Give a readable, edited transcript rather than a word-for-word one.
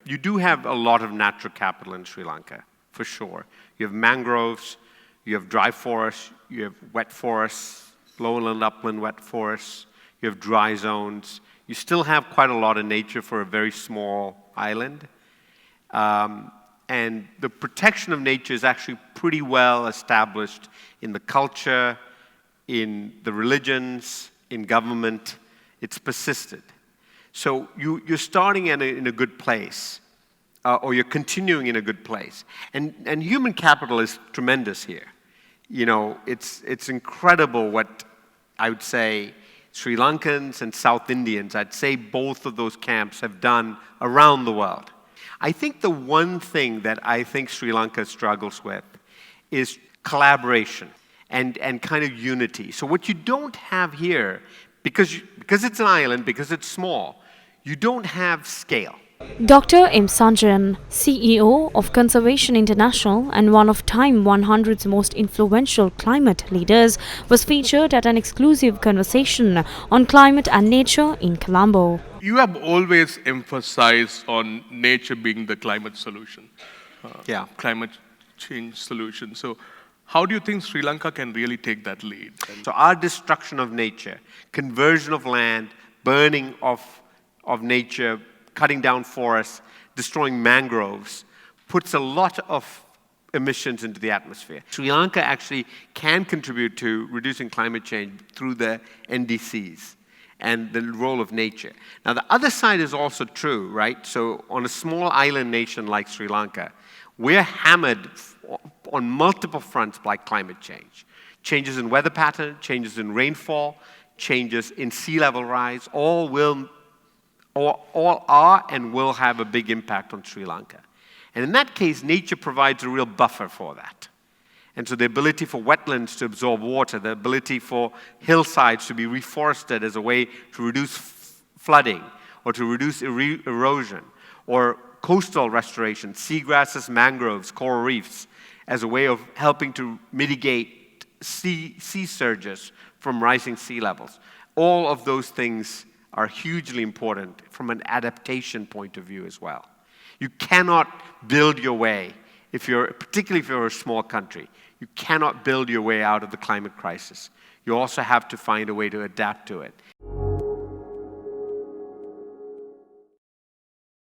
you do have a lot of natural capital in Sri Lanka, for sure. You have mangroves, you have dry forests, you have wet forests, lowland, upland, wet forests, you have dry zones. You still have quite a lot of nature for a very small island. And the protection of nature is actually pretty well established in the culture, in the religions, in government. It's persisted. So you're starting in a good place, or you're continuing in a good place. And human capital is tremendous here. You know, it's incredible what I would say Sri Lankans and South Indians, I'd say both of those camps have done around the world. I think the one thing that I think Sri Lanka struggles with is collaboration and kind of unity. So what you don't have here, because it's an island, because it's small, you don't have scale. Dr. M. Sanjayan, CEO of Conservation International and one of Time 100's most influential climate leaders, was featured at an exclusive conversation on climate and nature in Colombo. You have always emphasized on nature being the climate solution, climate change solution. So how do you think Sri Lanka can really take that lead? So our destruction of nature, conversion of land, burning of nature, cutting down forests, destroying mangroves, puts a lot of emissions into the atmosphere. Sri Lanka actually can contribute to reducing climate change through the NDCs and the role of nature. Now, the other side is also true, right? So on a small island nation like Sri Lanka, we're hammered on multiple fronts by climate change. Changes in weather pattern, changes in rainfall, changes in sea level rise, all are and will have a big impact on Sri Lanka. And in that case, nature provides a real buffer for that. And so the ability for wetlands to absorb water, the ability for hillsides to be reforested as a way to reduce flooding or to reduce erosion, or coastal restoration, seagrasses, mangroves, coral reefs, as a way of helping to mitigate sea surges from rising sea levels. All of those things are hugely important from an adaptation point of view as well. You cannot build your way, particularly if you're a small country, you cannot build your way out of the climate crisis. You also have to find a way to adapt to it.